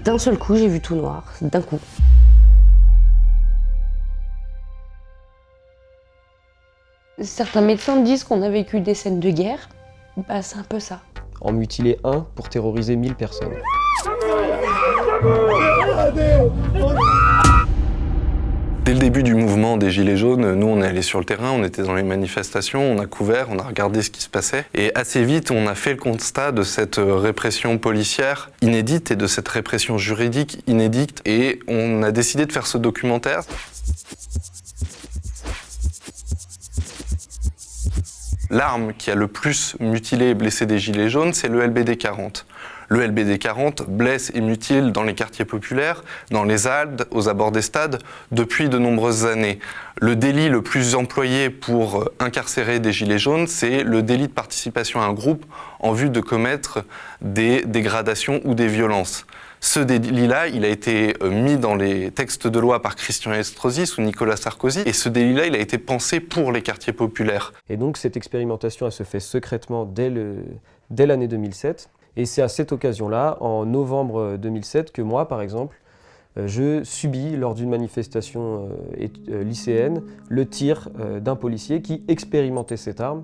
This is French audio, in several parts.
D'un seul coup, j'ai vu tout noir, d'un coup. Certains médecins disent qu'on a vécu des scènes de guerre. Bah, c'est un peu ça. En mutiler un pour terroriser 1000 personnes. Dès le début du mouvement des Gilets jaunes, nous on est allés sur le terrain, on était dans les manifestations, on a couvert, on a regardé ce qui se passait. Et assez vite, on a fait le constat de cette répression policière inédite et de cette répression juridique inédite. Et on a décidé de faire ce documentaire. L'arme qui a le plus mutilé et blessé des Gilets jaunes, c'est le LBD 40. Le LBD 40 blesse et mutile dans les quartiers populaires, dans les haldes, aux abords des stades, depuis de nombreuses années. Le délit le plus employé pour incarcérer des Gilets jaunes, c'est le délit de participation à un groupe en vue de commettre des dégradations ou des violences. Ce délit-là, il a été mis dans les textes de loi par Christian Estrosi sous Nicolas Sarkozy, et ce délit-là, il a été pensé pour les quartiers populaires. Et donc cette expérimentation, elle se fait secrètement dès l'année 2007. Et c'est à cette occasion-là, en novembre 2007, que moi, par exemple, je subis, lors d'une manifestation lycéenne, le tir d'un policier qui expérimentait cette arme.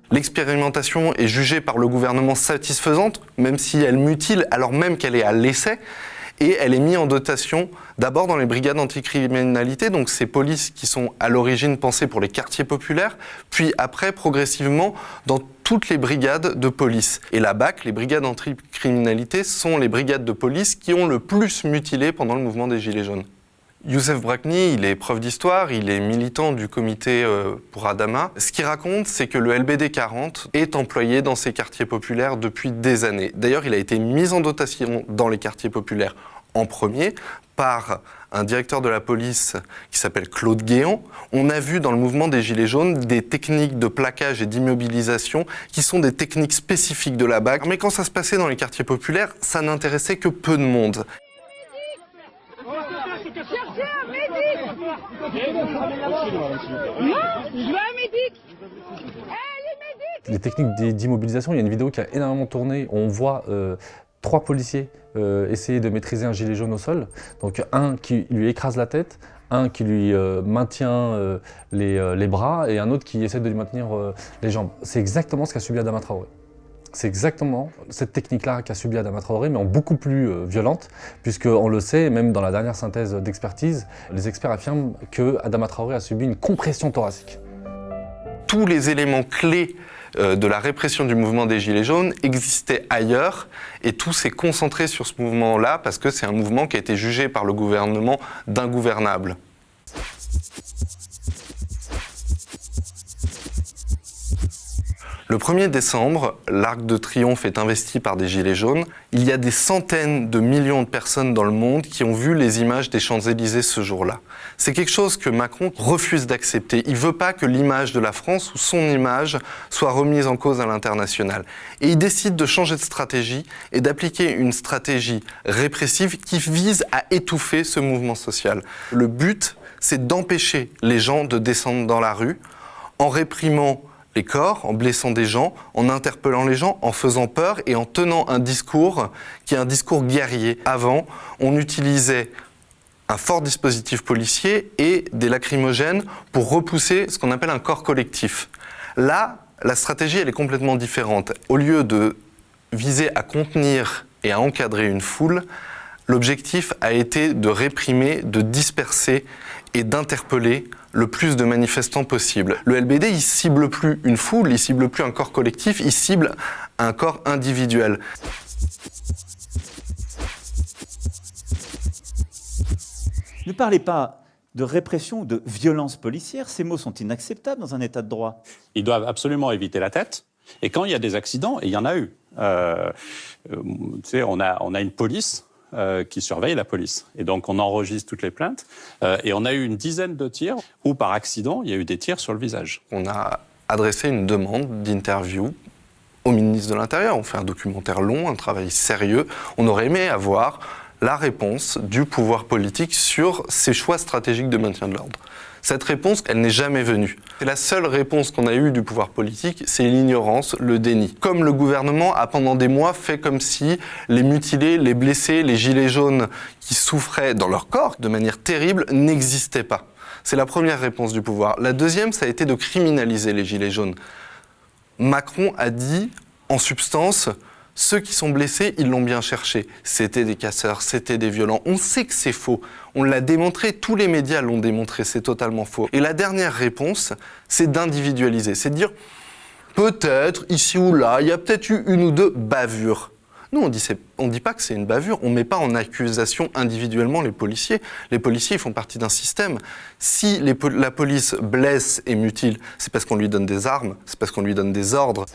L'expérimentation est jugée par le gouvernement satisfaisante, même si elle mutile, alors même qu'elle est à l'essai. Et elle est mise en dotation d'abord dans les brigades anticriminalité, donc ces polices qui sont à l'origine pensées pour les quartiers populaires, puis après, progressivement, dans toutes les brigades de police. Et la BAC, les brigades anticriminalité, sont les brigades de police qui ont le plus mutilé pendant le mouvement des Gilets jaunes. Youssef Brakni, il est prof d'histoire, il est militant du comité pour Adama. Ce qu'il raconte, c'est que le LBD 40 est employé dans ces quartiers populaires depuis des années. D'ailleurs, il a été mis en dotation dans les quartiers populaires en premier par un directeur de la police qui s'appelle Claude Guéant. On a vu dans le mouvement des Gilets jaunes des techniques de plaquage et d'immobilisation qui sont des techniques spécifiques de la BAC. Mais quand ça se passait dans les quartiers populaires, ça n'intéressait que peu de monde. Cherchez un médic! Non, je veux un médic! Les techniques d'immobilisation, il y a une vidéo qui a énormément tourné. On voit 3 policiers essayer de maîtriser un gilet jaune au sol. Donc un qui lui écrase la tête, un qui lui maintient les bras et un autre qui essaie de lui maintenir les jambes. C'est exactement ce qu'a subi Adama Traoré. C'est exactement cette technique-là qu'a subi Adama Traoré, mais en beaucoup plus violente, puisqu'on le sait, même dans la dernière synthèse d'expertise, les experts affirment que Adama Traoré a subi une compression thoracique. Tous les éléments clés de la répression du mouvement des Gilets jaunes existaient ailleurs, et tout s'est concentré sur ce mouvement-là, parce que c'est un mouvement qui a été jugé par le gouvernement d'ingouvernable. Le 1er décembre, l'Arc de Triomphe est investi par des Gilets jaunes. Il y a des centaines de millions de personnes dans le monde qui ont vu les images des Champs-Élysées ce jour-là. C'est quelque chose que Macron refuse d'accepter. Il ne veut pas que l'image de la France ou son image soit remise en cause à l'international. Et il décide de changer de stratégie et d'appliquer une stratégie répressive qui vise à étouffer ce mouvement social. Le but, c'est d'empêcher les gens de descendre dans la rue en réprimant les corps, en blessant des gens, en interpellant les gens, en faisant peur et en tenant un discours qui est un discours guerrier. Avant, on utilisait un fort dispositif policier et des lacrymogènes pour repousser ce qu'on appelle un corps collectif. Là, la stratégie, elle est complètement différente. Au lieu de viser à contenir et à encadrer une foule, l'objectif a été de réprimer, de disperser et d'interpeller le plus de manifestants possible. Le LBD, il cible plus une foule, il cible plus un corps collectif, il cible un corps individuel. Ne parlez pas de répression ou de violence policière, ces mots sont inacceptables dans un état de droit. Ils doivent absolument éviter la tête, et quand il y a des accidents, et il y en a eu, on a une police qui surveille la police. Et donc, on enregistre toutes les plaintes. Et on a eu une dizaine de tirs où, par accident, il y a eu des tirs sur le visage. On a adressé une demande d'interview au ministre de l'Intérieur. On fait un documentaire long, un travail sérieux. On aurait aimé avoir la réponse du pouvoir politique sur ses choix stratégiques de maintien de l'ordre. Cette réponse, elle n'est jamais venue. C'est la seule réponse qu'on a eue du pouvoir politique, c'est l'ignorance, le déni. Comme le gouvernement a pendant des mois fait comme si les mutilés, les blessés, les gilets jaunes qui souffraient dans leur corps de manière terrible n'existaient pas. C'est la première réponse du pouvoir. La deuxième, ça a été de criminaliser les gilets jaunes. Macron a dit, en substance, ceux qui sont blessés, ils l'ont bien cherché. C'était des casseurs, c'était des violents. On sait que c'est faux. On l'a démontré, tous les médias l'ont démontré, c'est totalement faux. Et la dernière réponse, c'est d'individualiser. C'est de dire, peut-être, ici ou là, il y a peut-être eu une ou deux bavures. Nous, on dit pas que c'est une bavure, on met pas en accusation individuellement les policiers. Les policiers, ils font partie d'un système. Si la police blesse et mutile, c'est parce qu'on lui donne des armes, c'est parce qu'on lui donne des ordres.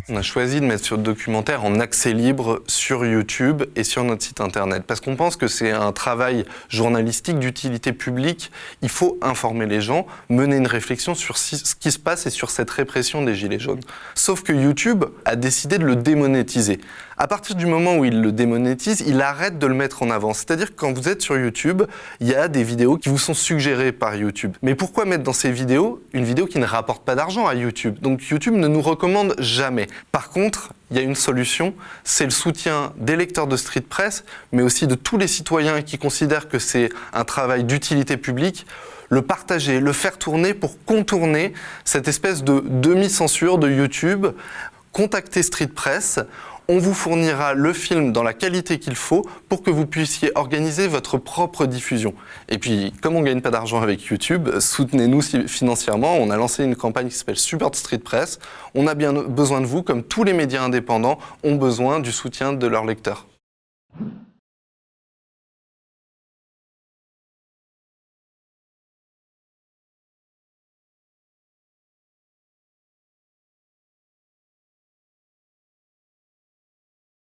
On a choisi de mettre ce documentaire en accès libre sur YouTube et sur notre site internet parce qu'on pense que c'est un travail journalistique d'utilité publique. Il faut informer les gens, mener une réflexion sur ce qui se passe et sur cette répression des Gilets jaunes. Sauf que YouTube a décidé de le démonétiser. À partir du moment où il le démonétise, il arrête de le mettre en avant. C'est-à-dire que quand vous êtes sur YouTube, il y a des vidéos qui vous sont suggérées par YouTube. Mais pourquoi mettre dans ces vidéos une vidéo qui ne rapporte pas d'argent à YouTube? Donc YouTube ne nous recommande jamais. Par contre, il y a une solution, c'est le soutien des lecteurs de street press, mais aussi de tous les citoyens qui considèrent que c'est un travail d'utilité publique, le partager, le faire tourner pour contourner cette espèce de demi-censure de YouTube. Contactez Street Press, on vous fournira le film dans la qualité qu'il faut pour que vous puissiez organiser votre propre diffusion. Et puis, comme on ne gagne pas d'argent avec YouTube, soutenez-nous financièrement. On a lancé une campagne qui s'appelle Support Street Press. On a bien besoin de vous, comme tous les médias indépendants ont besoin du soutien de leurs lecteurs.